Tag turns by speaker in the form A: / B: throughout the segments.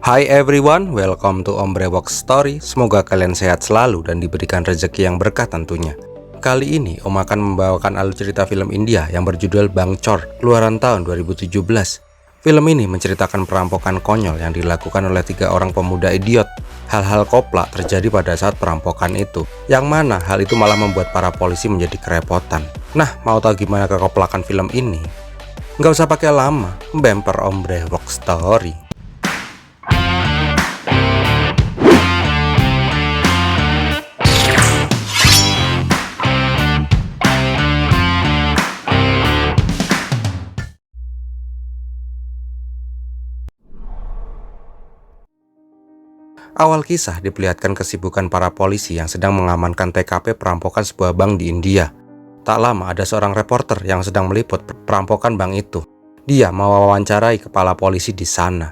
A: Hai everyone, welcome to Ombre Box Story. Semoga kalian sehat selalu dan diberikan rezeki yang berkah tentunya. Kali ini Om akan membawakan alur cerita film India yang berjudul Bang Chor, keluaran tahun 2017. Film ini menceritakan perampokan konyol yang dilakukan oleh 3 orang pemuda idiot. Hal-hal koplak terjadi pada saat perampokan itu, yang mana hal itu malah membuat para polisi menjadi kerepotan. Nah, mau tahu gimana kekoplakan film ini? Nggak usah pakai lama, bemper Ombre Box Story. Awal kisah diperlihatkan kesibukan para polisi yang sedang mengamankan TKP perampokan sebuah bank di India. Tak lama ada seorang reporter yang sedang meliput perampokan bank itu. Dia mewawancarai kepala polisi di sana.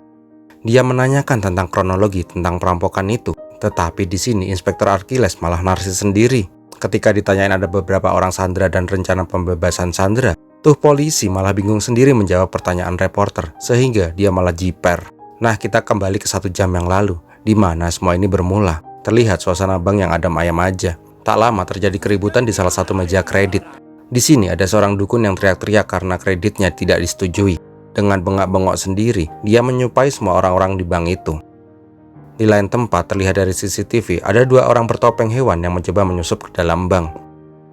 A: Dia menanyakan tentang kronologi tentang perampokan itu. Tetapi di sini Inspektur Achilles malah narsis sendiri. Ketika ditanyain ada beberapa orang sandera dan rencana pembebasan sandera, tuh polisi malah bingung sendiri menjawab pertanyaan reporter, sehingga dia malah jiper. Nah, kita kembali ke 1 jam yang lalu, di mana semua ini bermula. Terlihat suasana bank yang adem ayem aja. Tak lama terjadi keributan di salah satu meja kredit. Di sini ada seorang dukun yang teriak-teriak karena kreditnya tidak disetujui. Dengan bengak-bengok sendiri, dia menyupai semua orang-orang di bank itu. Di lain tempat terlihat dari CCTV ada 2 orang bertopeng hewan yang mencoba menyusup ke dalam bank.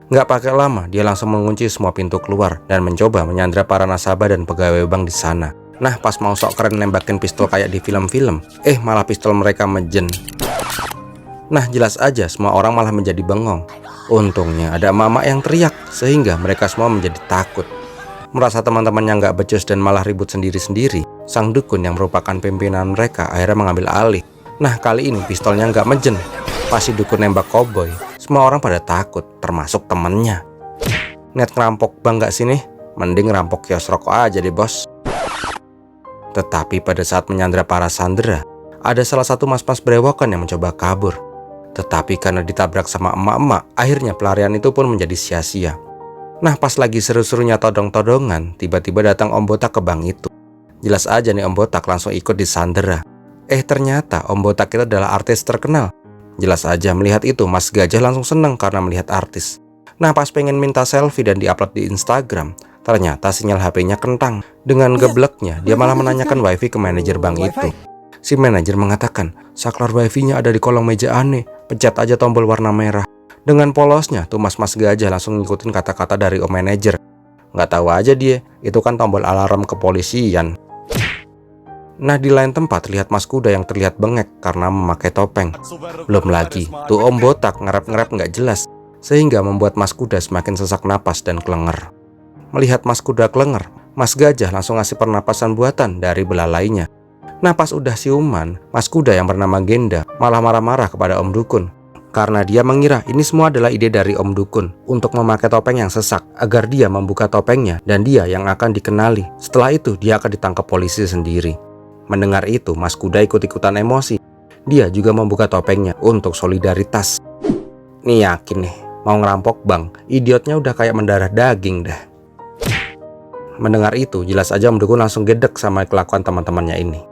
A: Nggak pakai lama, dia langsung mengunci semua pintu keluar dan mencoba menyandra para nasabah dan pegawai bank di sana. Nah, pas mau sok keren nembakin pistol kayak di film-film, malah pistol mereka mejen. Nah, jelas aja semua orang malah menjadi bengong. Untungnya ada mama yang teriak, sehingga mereka semua menjadi takut. Merasa teman-temannya nggak becus dan malah ribut sendiri-sendiri, sang dukun yang merupakan pimpinan mereka akhirnya mengambil alih. Nah, kali ini pistolnya nggak mejen. Pas si dukun nembak koboi, semua orang pada takut, termasuk temennya. Niat ngerampok bank nggak sih nih? Mending ngerampok kios rokok aja deh, bos. Tetapi pada saat menyandra para sandera, ada salah satu mas-mas berewokan yang mencoba kabur. Tetapi karena ditabrak sama emak-emak, akhirnya pelarian itu pun menjadi sia-sia. Nah, pas lagi seru-serunya todong-todongan, tiba-tiba datang Om Botak ke bank itu. Jelas aja nih Om Botak langsung ikut disandera. Ternyata Om Botak itu adalah artis terkenal. Jelas aja melihat itu, Mas Gajah langsung seneng karena melihat artis. Nah, pas pengen minta selfie dan diupload di Instagram, ternyata sinyal HP-nya kentang. Dengan gebleknya, dia malah menanyakan wifi ke manajer bank itu. Si manajer mengatakan, saklar wifi-nya ada di kolong meja aneh, pencet aja tombol warna merah. Dengan polosnya, tuh mas-mas gajah langsung ngikutin kata-kata dari om manajer. Nggak tahu aja dia, itu kan tombol alarm kepolisian. Nah, di lain tempat lihat Mas Kuda yang terlihat bengek karena memakai topeng. Belum lagi, tuh Om Botak ngerap-ngerap nggak jelas, sehingga membuat Mas Kuda semakin sesak napas dan kelenger. Melihat Mas Kuda kelenger, Mas Gajah langsung ngasih pernapasan buatan dari belalainya. Nah, pas udah siuman, Mas Kuda yang bernama Genda malah marah-marah kepada Om Dukun. Karena dia mengira ini semua adalah ide dari Om Dukun untuk memakai topeng yang sesak agar dia membuka topengnya dan dia yang akan dikenali. Setelah itu dia akan ditangkap polisi sendiri. Mendengar itu, Mas Kuda ikut-ikutan emosi. Dia juga membuka topengnya untuk solidaritas. Nih yakin nih, mau ngerampok bank, idiotnya udah kayak mendarah daging dah. Mendengar itu, jelas aja Om Dukun langsung gedek sama kelakuan teman-temannya ini.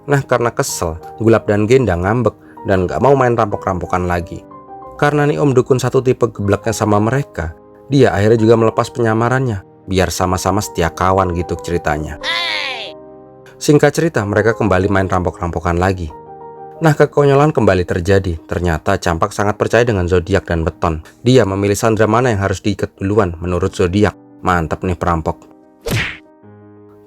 A: Nah, karena kesel, Gulap dan Genda ngambek dan gak mau main rampok-rampokan lagi. Karena nih Om Dukun satu tipe gebleknya sama mereka, dia akhirnya juga melepas penyamarannya, biar sama-sama setia kawan gitu ceritanya. Singkat cerita, mereka kembali main rampok-rampokan lagi. Nah, kekonyolan kembali terjadi. Ternyata Campak sangat percaya dengan zodiak dan beton. Dia memilih sandera mana yang harus diikat duluan menurut zodiak. Mantap nih perampok.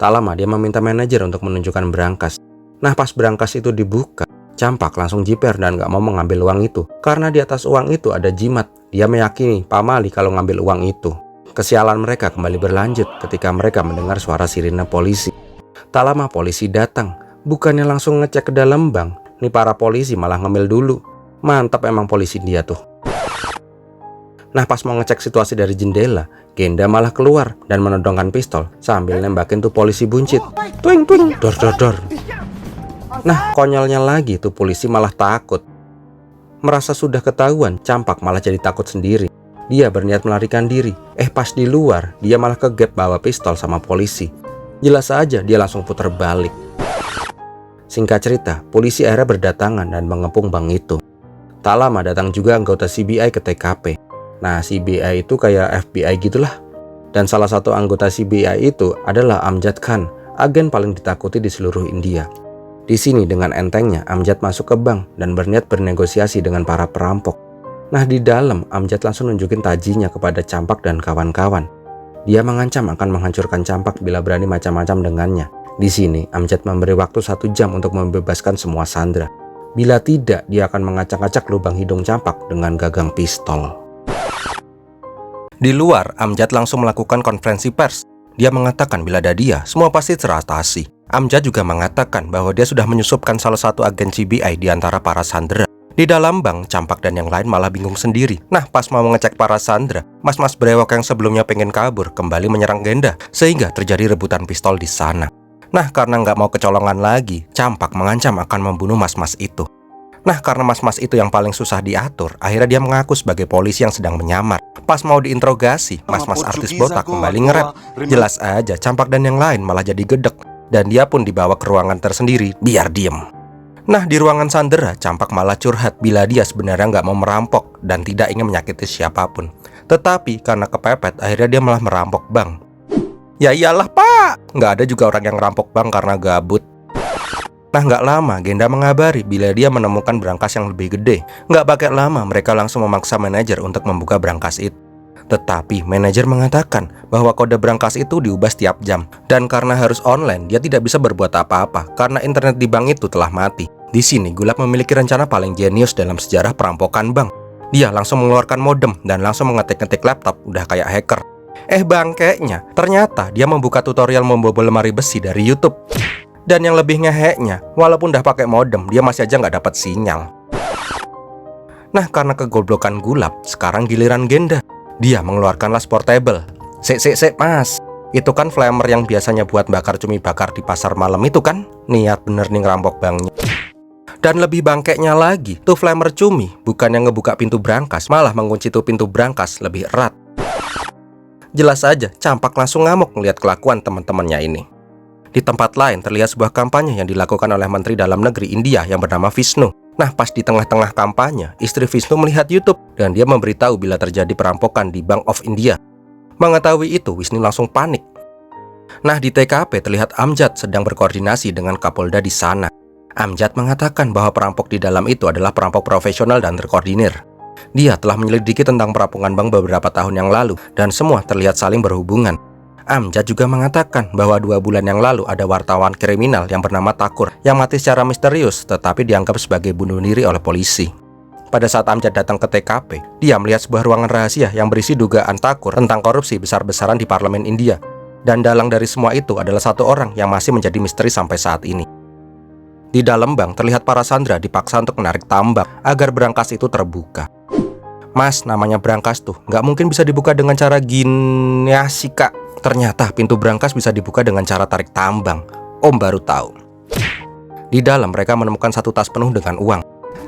A: Tak lama dia meminta manajer untuk menunjukkan berangkas. Nah, pas berangkas itu dibuka, Campak langsung jiper dan gak mau mengambil uang itu. Karena di atas uang itu ada jimat. Dia meyakini pamali kalau ngambil uang itu. Kesialan mereka kembali berlanjut ketika mereka mendengar suara sirine polisi. Tak lama polisi datang. Bukannya langsung ngecek ke dalam bank, nih para polisi malah ngemil dulu. Mantap emang polisi dia tuh. Nah, pas mau ngecek situasi dari jendela, Genda malah keluar dan menodongkan pistol sambil nembakin tuh polisi buncit. Twing twing, dor dor dor. Nah, konyolnya lagi tuh polisi malah takut. Merasa sudah ketahuan, Campak malah jadi takut sendiri. Dia berniat melarikan diri. Pas di luar, dia malah kegep bawa pistol sama polisi. Jelas aja dia langsung putar balik. Singkat cerita, polisi akhirnya berdatangan dan mengepung bank itu. Tak lama datang juga anggota CBI ke TKP. Nah, CBI itu kayak FBI gitulah. Dan salah satu anggota CBI itu adalah Amjad Khan, agen paling ditakuti di seluruh India. Di sini dengan entengnya Amjad masuk ke bank dan berniat bernegosiasi dengan para perampok. Nah, di dalam Amjad langsung nunjukin tajinya kepada Campak dan kawan-kawan. Dia mengancam akan menghancurkan Campak bila berani macam-macam dengannya. Di sini, Amjad memberi waktu 1 jam untuk membebaskan semua sandera. Bila tidak, dia akan mengacak-acak lubang hidung Campak dengan gagang pistol. Di luar, Amjad langsung melakukan konferensi pers. Dia mengatakan bila ada dia, semua pasti teratasi. Amjad juga mengatakan bahwa dia sudah menyusupkan salah satu agen CBI di antara para sandera. Di dalam bank, Campak dan yang lain malah bingung sendiri. Nah, pas mau mengecek para sandera, mas-mas brewok yang sebelumnya pengen kabur kembali menyerang Genda, sehingga terjadi rebutan pistol di sana. Nah, karena nggak mau kecolongan lagi, Campak mengancam akan membunuh mas-mas itu. Nah, karena mas-mas itu yang paling susah diatur, akhirnya dia mengaku sebagai polisi yang sedang menyamar. Pas mau diinterogasi, mas-mas artis botak kembali nge-rap. Jelas aja, Campak dan yang lain malah jadi gedek. Dan dia pun dibawa ke ruangan tersendiri, biar diem. Nah, di ruangan sandera, Campak malah curhat bila dia sebenarnya nggak mau merampok dan tidak ingin menyakiti siapapun. Tetapi karena kepepet, akhirnya dia malah merampok bank. Ya iyalah pak, nggak ada juga orang yang ngerampok bank karena gabut. Nah, nggak lama Genda mengabari bila dia menemukan brankas yang lebih gede. Nggak pakai lama mereka langsung memaksa manajer untuk membuka brankas itu. Tetapi manajer mengatakan bahwa kode brankas itu diubah setiap jam. Dan karena harus online, dia tidak bisa berbuat apa-apa karena internet di bank itu telah mati. Di sini Gulab memiliki rencana paling jenius dalam sejarah perampokan bank. Dia langsung mengeluarkan modem dan langsung mengetik-ngetik laptop udah kayak hacker. Bangkeknya, ternyata dia membuka tutorial membobol lemari besi dari YouTube. Dan yang lebih ngeheknya, walaupun udah pakai modem, dia masih aja nggak dapat sinyal. Nah, karena kegoblokan Gulab, sekarang giliran Genda. Dia mengeluarkan las portable. Sek mas, itu kan flamer yang biasanya buat bakar cumi bakar di pasar malam itu kan? Niat bener nih ngerampok banknya. Dan lebih bangkeknya lagi, tuh flamer cumi bukan yang ngebuka pintu brankas, malah mengunci tuh pintu brankas lebih erat. Jelas aja, Campak langsung ngamuk melihat kelakuan teman-temannya ini. Di tempat lain terlihat sebuah kampanye yang dilakukan oleh Menteri Dalam Negeri India yang bernama Vishnu. Nah, pas di tengah-tengah kampanye, istri Vishnu melihat YouTube dan dia memberitahu bila terjadi perampokan di Bank of India. Mengetahui itu, Vishnu langsung panik. Nah, di TKP terlihat Amjad sedang berkoordinasi dengan Kapolda di sana. Amjad mengatakan bahwa perampok di dalam itu adalah perampok profesional dan terkoordinir. Dia telah menyelidiki tentang perampokan bank beberapa tahun yang lalu dan semua terlihat saling berhubungan. Amjad juga mengatakan bahwa 2 bulan yang lalu ada wartawan kriminal yang bernama Takur yang mati secara misterius tetapi dianggap sebagai bunuh diri oleh polisi. Pada saat Amjad datang ke TKP, dia melihat sebuah ruangan rahasia yang berisi dugaan Takur tentang korupsi besar-besaran di parlemen India. Dan dalang dari semua itu adalah satu orang yang masih menjadi misteri sampai saat ini. Di dalam bank terlihat para sandera dipaksa untuk menarik tambang agar brankas itu terbuka. Mas, namanya brankas tuh nggak mungkin bisa dibuka dengan cara gini ya sih kak. Ternyata pintu brankas bisa dibuka dengan cara tarik tambang. Om baru tahu. Di dalam mereka menemukan satu tas penuh dengan uang.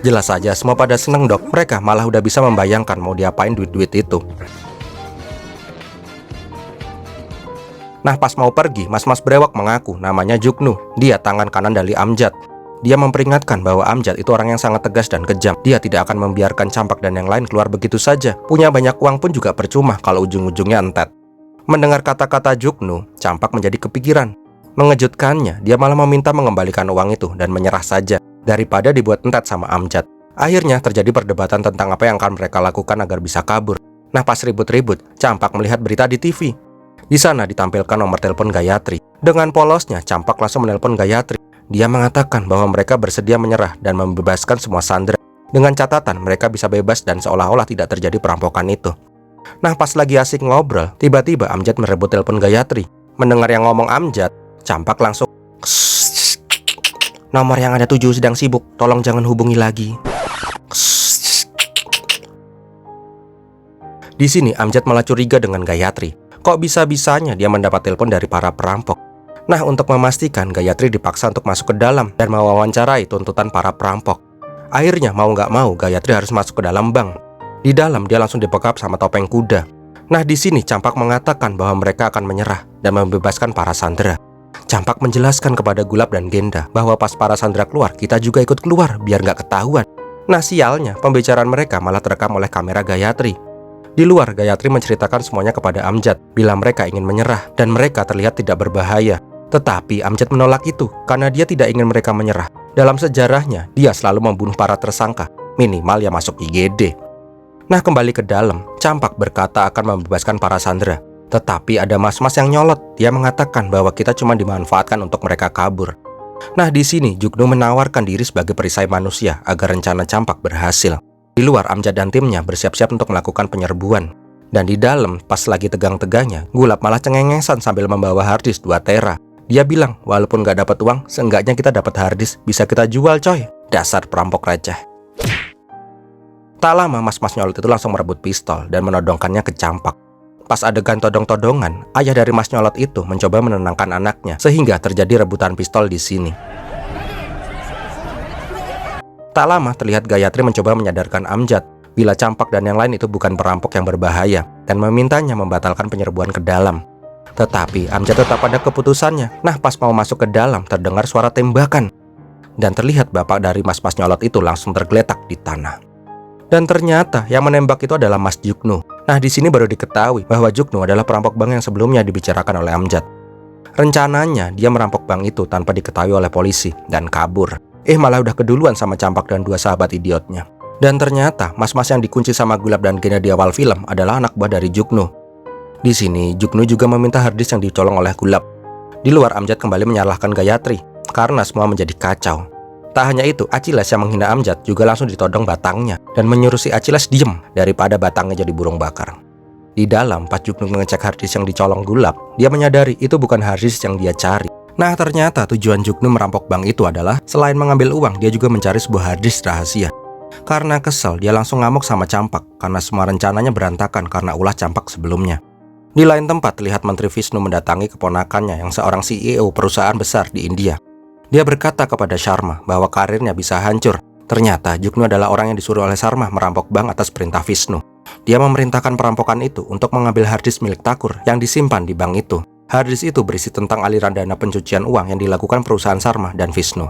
A: Jelas saja semua pada seneng dok. Mereka malah udah bisa membayangkan mau diapain duit-duit itu. Nah, pas mau pergi, mas-mas brewok mengaku namanya Juknu. Dia tangan kanan dari Amjad. Dia memperingatkan bahwa Amjad itu orang yang sangat tegas dan kejam. Dia tidak akan membiarkan Campak dan yang lain keluar begitu saja. Punya banyak uang pun juga percuma kalau ujung-ujungnya entet. Mendengar kata-kata Juknu, Campak menjadi kepikiran. Mengejutkannya, dia malah meminta mengembalikan uang itu dan menyerah saja daripada dibuat entet sama Amjad. Akhirnya terjadi perdebatan tentang apa yang akan mereka lakukan agar bisa kabur. Nah, pas ribut-ribut, Campak melihat berita di TV. Di sana ditampilkan nomor telepon Gayatri. Dengan polosnya, Campak langsung menelpon Gayatri. Dia mengatakan bahwa mereka bersedia menyerah dan membebaskan semua sandera. Dengan catatan mereka bisa bebas dan seolah-olah tidak terjadi perampokan itu. Nah, pas lagi asik ngobrol, tiba-tiba Amjad merebut telepon Gayatri. Mendengar yang ngomong Amjad, Campak langsung, nomor yang ada 7 sedang sibuk, tolong jangan hubungi lagi. Di sini Amjad malah curiga dengan Gayatri. Kok bisa-bisanya dia mendapat telepon dari para perampok? Nah, untuk memastikan, Gayatri dipaksa untuk masuk ke dalam dan mewawancarai tuntutan para perampok. Akhirnya mau nggak mau, Gayatri harus masuk ke dalam bank. Di dalam dia langsung dibekap sama topeng kuda. Nah, di sini Campak mengatakan bahwa mereka akan menyerah dan membebaskan para sandera. Campak menjelaskan kepada Gulab dan Genda bahwa pas para sandera keluar, kita juga ikut keluar biar nggak ketahuan. Nah sialnya, pembicaraan mereka malah terekam oleh kamera Gayatri. Di luar, Gayatri menceritakan semuanya kepada Amjad bila mereka ingin menyerah dan mereka terlihat tidak berbahaya. Tetapi Amjad menolak itu karena dia tidak ingin mereka menyerah. Dalam sejarahnya, dia selalu membunuh para tersangka, minimal yang masuk IGD. Nah kembali ke dalam, Campak berkata akan membebaskan para sandera. Tetapi ada mas-mas yang nyolot. Dia mengatakan bahwa kita cuma dimanfaatkan untuk mereka kabur. Nah di sini Juknu menawarkan diri sebagai perisai manusia agar rencana Campak berhasil. Di luar, Amjad dan timnya bersiap-siap untuk melakukan penyerbuan. Dan di dalam, pas lagi tegang-tegangnya, Gulab malah cengengesan sambil membawa harddisk 2 tera. Dia bilang, walaupun gak dapat uang, seenggaknya kita dapat harddisk, bisa kita jual coy. Dasar perampok receh. Tak lama, mas-mas nyolot itu langsung merebut pistol dan menodongkannya ke Campak. Pas adegan todong-todongan, ayah dari mas nyolot itu mencoba menenangkan anaknya sehingga terjadi rebutan pistol di sini. Tak lama terlihat Gayatri mencoba menyadarkan Amjad bila Campak dan yang lain itu bukan perampok yang berbahaya dan memintanya membatalkan penyerbuan ke dalam. Tetapi Amjad tetap pada keputusannya. Nah pas mau masuk ke dalam terdengar suara tembakan dan terlihat bapak dari mas-mas nyolot itu langsung tergeletak di tanah. Dan ternyata yang menembak itu adalah Mas Juknu. Nah di sini baru diketahui bahwa Juknu adalah perampok bank yang sebelumnya dibicarakan oleh Amjad. Rencananya dia merampok bank itu tanpa diketahui oleh polisi dan kabur. Malah udah keduluan sama Campak dan 2 sahabat idiotnya. Dan ternyata mas-mas yang dikunci sama Gulab dan Gena di awal film adalah anak buah dari Juknu. Di sini Juknu juga meminta harddisk yang dicolong oleh Gulab. Di luar, Amjad kembali menyalahkan Gayatri karena semua menjadi kacau. Tak hanya itu, Achilles yang menghina Amjad juga langsung ditodong batangnya dan menyuruh si Achilles diem daripada batangnya jadi burung bakar. Di dalam, pas Juknu mengecek harddisk yang dicolong Gulab, dia menyadari itu bukan harddisk yang dia cari. Nah ternyata tujuan Juknu merampok bank itu adalah selain mengambil uang, dia juga mencari sebuah harddisk rahasia. Karena kesel, dia langsung ngamuk sama Campak karena semua rencananya berantakan karena ulah Campak sebelumnya. Di lain tempat, terlihat Menteri Vishnu mendatangi keponakannya yang seorang CEO perusahaan besar di India. Dia berkata kepada Sharma bahwa karirnya bisa hancur. Ternyata Juknu adalah orang yang disuruh oleh Sharma merampok bank atas perintah Vishnu. Dia memerintahkan perampokan itu untuk mengambil harddisk milik Thakur yang disimpan di bank itu. Harddisk itu berisi tentang aliran dana pencucian uang yang dilakukan perusahaan Sharma dan Vishnu.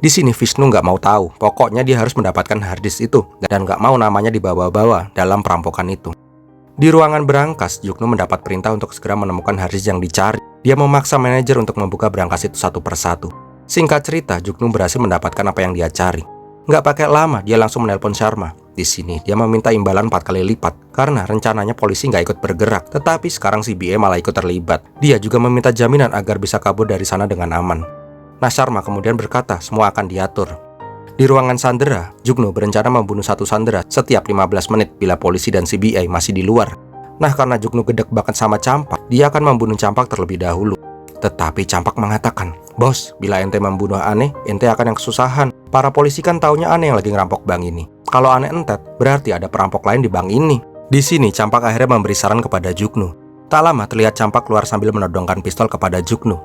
A: Di sini Vishnu nggak mau tahu, pokoknya dia harus mendapatkan harddisk itu dan nggak mau namanya dibawa-bawa dalam perampokan itu. Di ruangan berangkas, Juknu mendapat perintah untuk segera menemukan harddisk yang dicari. Dia memaksa manajer untuk membuka berangkas itu satu persatu. Singkat cerita, Juknu berhasil mendapatkan apa yang dia cari. Nggak pakai lama, dia langsung menelpon Sharma. Di sini, dia meminta imbalan 4 kali lipat karena rencananya polisi nggak ikut bergerak. Tetapi sekarang CBA malah ikut terlibat. Dia juga meminta jaminan agar bisa kabur dari sana dengan aman. Nah, Sharma kemudian berkata semua akan diatur. Di ruangan sandera, Juknu berencana membunuh satu sandera setiap 15 menit bila polisi dan CBA masih di luar. Nah, karena Juknu gedek banget sama Campak, dia akan membunuh Campak terlebih dahulu. Tetapi Campak mengatakan, "Bos, bila ente membunuh Aneh, ente akan yang kesusahan. Para polisi kan taunya Aneh yang lagi ngerampok bank ini. Kalau Aneh entet, berarti ada perampok lain di bank ini." Di sini Campak akhirnya memberi saran kepada Juknu. Tak lama terlihat Campak keluar sambil menodongkan pistol kepada Juknu.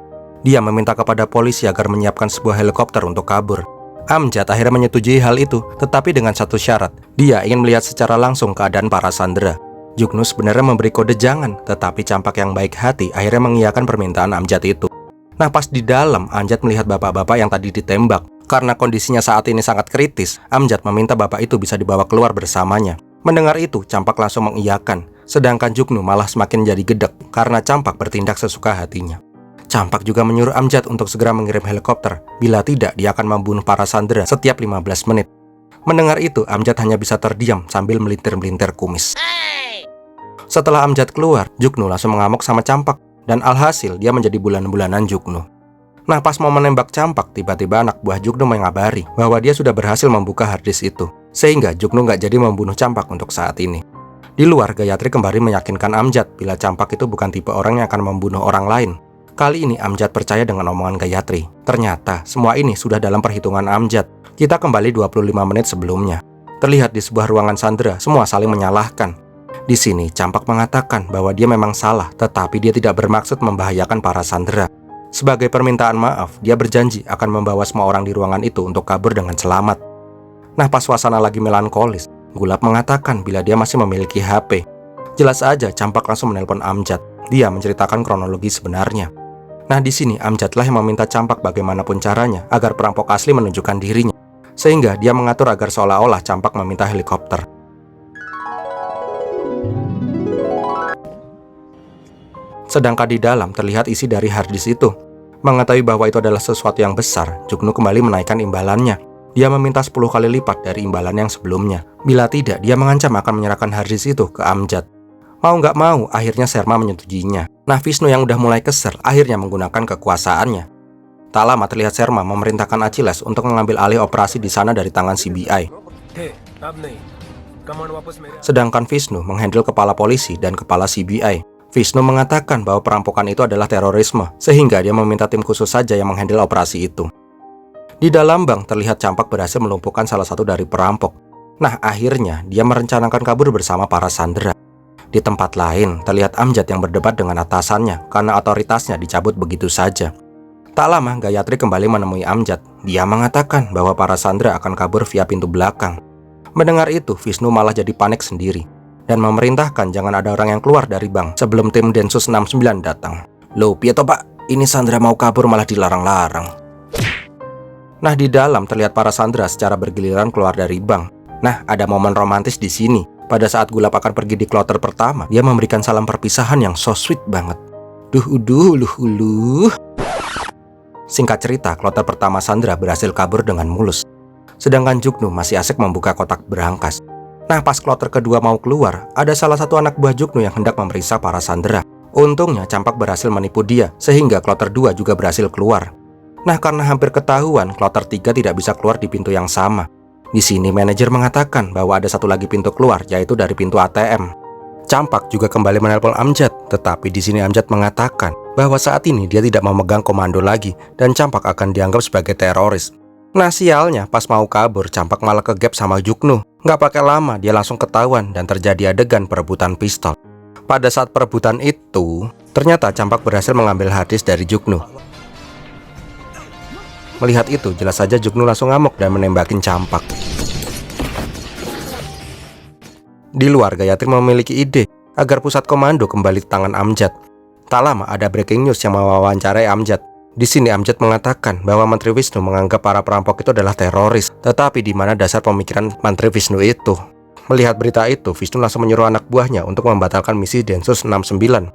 A: Dia meminta kepada polisi agar menyiapkan sebuah helikopter untuk kabur. Amjad akhirnya menyetujui hal itu, tetapi dengan satu syarat. Dia ingin melihat secara langsung keadaan para sandera. Juknu sebenarnya memberi kode jangan, tetapi Campak yang baik hati akhirnya mengiyakan permintaan Amjad itu. Nah pas di dalam, Amjad melihat bapak-bapak yang tadi ditembak. Karena kondisinya saat ini sangat kritis, Amjad meminta bapak itu bisa dibawa keluar bersamanya. Mendengar itu, Campak langsung mengiyakan. Sedangkan Juknu malah semakin jadi gedek karena Campak bertindak sesuka hatinya. Campak juga menyuruh Amjad untuk segera mengirim helikopter. Bila tidak, dia akan membunuh para sandera setiap 15 menit. Mendengar itu, Amjad hanya bisa terdiam sambil melintir-melintir kumis. Setelah Amjad keluar, Juknu langsung mengamuk sama Campak. Dan alhasil, dia menjadi bulan-bulanan Juknu. Nah, pas mau menembak Campak, tiba-tiba anak buah Juknu mengabari bahwa dia sudah berhasil membuka harddisk itu. Sehingga Juknu nggak jadi membunuh Campak untuk saat ini. Di luar, Gayatri kembali meyakinkan Amjad bila Campak itu bukan tipe orang yang akan membunuh orang lain. Kali ini Amjad percaya dengan omongan Gayatri. Ternyata, semua ini sudah dalam perhitungan Amjad. Kita kembali 25 menit sebelumnya. Terlihat di sebuah ruangan sandera, semua saling menyalahkan. Di sini, Campak mengatakan bahwa dia memang salah, tetapi dia tidak bermaksud membahayakan para sandera. Sebagai permintaan maaf, dia berjanji akan membawa semua orang di ruangan itu untuk kabur dengan selamat. Nah, pas suasana lagi melankolis, Gulab mengatakan bila dia masih memiliki HP. Jelas aja, Campak langsung menelpon Amjad. Dia menceritakan kronologi sebenarnya. Nah, di sini Amjadlah yang meminta Campak bagaimanapun caranya agar perampok asli menunjukkan dirinya, sehingga dia mengatur agar seolah-olah Campak meminta helikopter. Sedangkan di dalam terlihat isi dari harddisk itu. Mengetahui bahwa itu adalah sesuatu yang besar, Juknu kembali menaikkan imbalannya. Dia meminta 10 kali lipat dari imbalan yang sebelumnya. Bila tidak, dia mengancam akan menyerahkan harddisk itu ke Amjad. Mau nggak mau, akhirnya Sherma menyetujuinya. Nah, Vishnu yang udah mulai kesel, akhirnya menggunakan kekuasaannya. Tak lama terlihat Sherma memerintahkan Achilles untuk mengambil alih operasi di sana dari tangan CBI. Sedangkan Vishnu menghandle kepala polisi dan kepala CBI. Vishnu mengatakan bahwa perampokan itu adalah terorisme, sehingga dia meminta tim khusus saja yang menghandle operasi itu. Di dalam bank terlihat Campak berhasil melumpuhkan salah satu dari perampok. Nah, akhirnya dia merencanakan kabur bersama para sandera. Di tempat lain, terlihat Amjad yang berdebat dengan atasannya karena otoritasnya dicabut begitu saja. Tak lama, Gayatri kembali menemui Amjad. Dia mengatakan bahwa para sandera akan kabur via pintu belakang. Mendengar itu, Vishnu malah jadi panik sendiri dan memerintahkan jangan ada orang yang keluar dari bank sebelum tim Densus 69 datang. Loh, piye toh Pak? Ini sandera mau kabur malah dilarang-larang. Nah, di dalam terlihat para sandera secara bergiliran keluar dari bank. Nah, ada momen romantis di sini. Pada saat Gulab akan pergi di kloter pertama, dia memberikan salam perpisahan yang so sweet banget. Uluh. Singkat cerita, kloter pertama sandera berhasil kabur dengan mulus. Sedangkan Juknu masih asik membuka kotak berangkas. Nah, pas kloter kedua mau keluar, ada salah satu anak buah Juknu yang hendak memeriksa para sandera. Untungnya Campak berhasil menipu dia, sehingga kloter 2 juga berhasil keluar. Nah, karena hampir ketahuan, kloter 3 tidak bisa keluar di pintu yang sama. Di sini manajer mengatakan bahwa ada satu lagi pintu keluar, yaitu dari pintu ATM. Campak juga kembali menelpon Amjad, tetapi di sini Amjad mengatakan bahwa saat ini dia tidak memegang komando lagi dan Campak akan dianggap sebagai teroris. Nah, sialnya pas mau kabur, Campak malah kegap sama Juknu. Nggak pakai lama, dia langsung ketahuan dan terjadi adegan perebutan pistol. Pada saat perebutan itu, ternyata Campak berhasil mengambil harddisk dari Juknu. Melihat itu, jelas saja Juknu langsung ngamuk dan menembakin Campak. Di luar, Gayatri memiliki ide agar pusat komando kembali ke tangan Amjad. Tak lama ada breaking news yang mewawancarai Amjad. Di sini Amjad mengatakan bahwa Menteri Vishnu menganggap para perampok itu adalah teroris. Tetapi di mana dasar pemikiran Menteri Vishnu itu? Melihat berita itu, Vishnu langsung menyuruh anak buahnya untuk membatalkan misi Densus 69.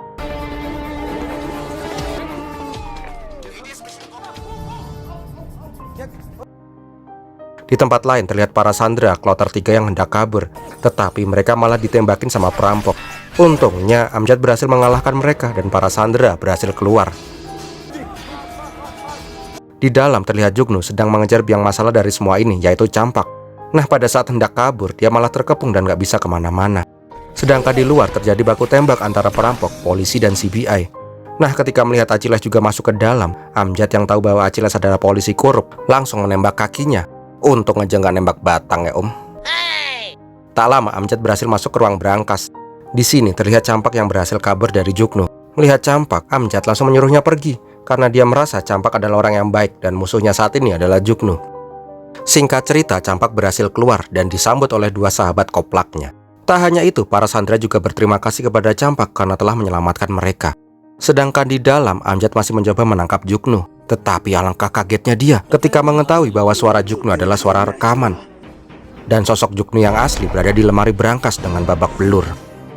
A: Di tempat lain terlihat para sandera kloter 3 yang hendak kabur, tetapi mereka malah ditembakin sama perampok. Untungnya Amjad berhasil mengalahkan mereka dan para sandera berhasil keluar. Di dalam terlihat Juknu sedang mengejar biang masalah dari semua ini, yaitu Campak. Nah, pada saat hendak kabur, dia malah terkepung dan gak bisa kemana-mana. Sedangkan di luar terjadi baku tembak antara perampok, polisi, dan CBI. Nah, ketika melihat Achilles juga masuk ke dalam, Amjad yang tahu bahwa Achilles adalah polisi korup, langsung menembak kakinya. Untung aja nggak nembak batang ya om. Tak lama Amjad berhasil masuk ke ruang berangkas. Di sini terlihat Campak yang berhasil kabur dari Juknu. Melihat Campak, Amjad langsung menyuruhnya pergi karena dia merasa Campak adalah orang yang baik dan musuhnya saat ini adalah Juknu. Singkat cerita, Campak berhasil keluar dan disambut oleh dua sahabat koplaknya. Tak hanya itu, para sandera juga berterima kasih kepada Campak karena telah menyelamatkan mereka. Sedangkan di dalam, Amjad masih mencoba menangkap Juknu. Tetapi alangkah kagetnya dia ketika mengetahui bahwa suara Juknu adalah suara rekaman. Dan sosok Juknu yang asli berada di lemari berangkas dengan babak belur.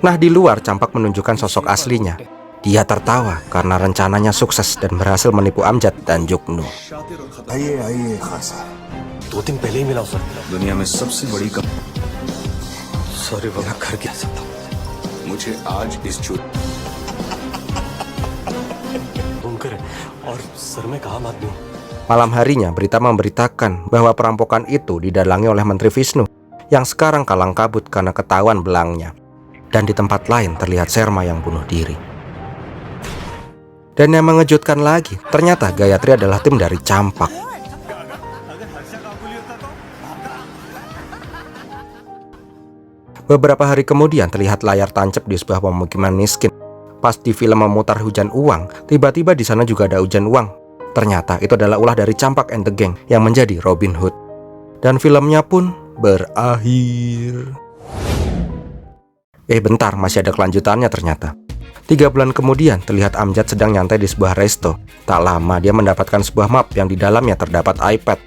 A: Nah, di luar Campak menunjukkan sosok aslinya. Dia tertawa karena rencananya sukses dan berhasil menipu Amjad dan Juknu. Malam harinya, berita memberitakan bahwa perampokan itu didalangi oleh Menteri Vishnu yang sekarang kalang kabut karena ketahuan belangnya. Dan di tempat lain terlihat Sherma yang bunuh diri. Dan yang mengejutkan lagi, ternyata Gayatri adalah tim dari Campak. Beberapa hari kemudian terlihat layar tancap di sebuah pemukiman miskin. Pas di film memutar hujan uang, tiba-tiba di sana juga ada hujan uang. Ternyata itu adalah ulah dari Campak and the Gang yang menjadi Robin Hood. Dan filmnya pun berakhir. Bentar, masih ada kelanjutannya ternyata. 3 bulan kemudian, terlihat Amjad sedang nyantai di sebuah resto. Tak lama, dia mendapatkan sebuah map yang di dalamnya terdapat iPad.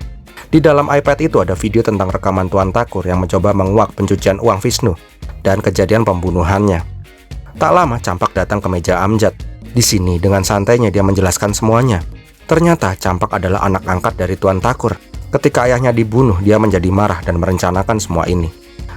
A: Di dalam iPad itu ada video tentang rekaman Tuan Thakur yang mencoba menguak pencucian uang Vishnu dan kejadian pembunuhannya. Tak lama, Campak datang ke meja Amjad. Di sini, dengan santainya dia menjelaskan semuanya. Ternyata, Campak adalah anak angkat dari Tuan Thakur. Ketika ayahnya dibunuh, dia menjadi marah dan merencanakan semua ini.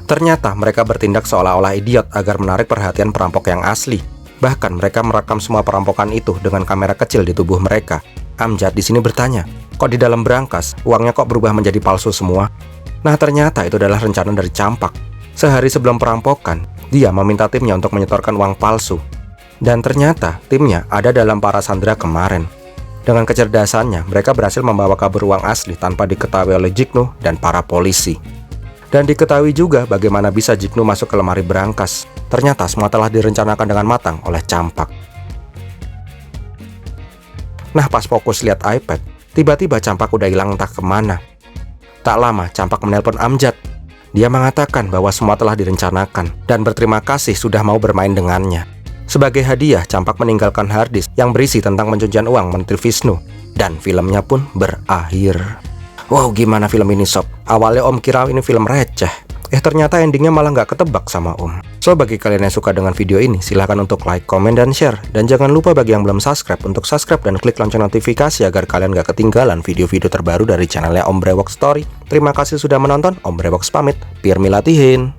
A: Ternyata, mereka bertindak seolah-olah idiot agar menarik perhatian perampok yang asli. Bahkan mereka merekam semua perampokan itu dengan kamera kecil di tubuh mereka. Amjad di sini bertanya, kok di dalam berangkas uangnya kok berubah menjadi palsu semua? Nah, ternyata itu adalah rencana dari Campak. Sehari sebelum perampokan, dia meminta timnya untuk menyetorkan uang palsu. Dan ternyata timnya ada dalam para sandera kemarin. Dengan kecerdasannya, mereka berhasil membawa kabur uang asli tanpa diketahui oleh Jignu dan para polisi. Dan diketahui juga bagaimana bisa Jignu masuk ke lemari berangkas. Ternyata semua telah direncanakan dengan matang oleh Campak. Nah, pas fokus lihat iPad, tiba-tiba Campak udah hilang entah kemana. Tak lama, Campak menelpon Amjad. Dia mengatakan bahwa semua telah direncanakan dan berterima kasih sudah mau bermain dengannya. Sebagai hadiah, Campak meninggalkan harddisk yang berisi tentang pencucian uang Menteri Vishnu. Dan filmnya pun berakhir. Wow, gimana film ini sob? Awalnya Om kira ini film receh. Ternyata endingnya malah nggak ketebak sama Om. So, bagi kalian yang suka dengan video ini, silahkan untuk like, komen, dan share. Dan jangan lupa bagi yang belum subscribe, untuk subscribe dan klik lonceng notifikasi agar kalian nggak ketinggalan video-video terbaru dari channelnya Om Brewok Story. Terima kasih sudah menonton, Om Brewok pamit. Pirmi latihin.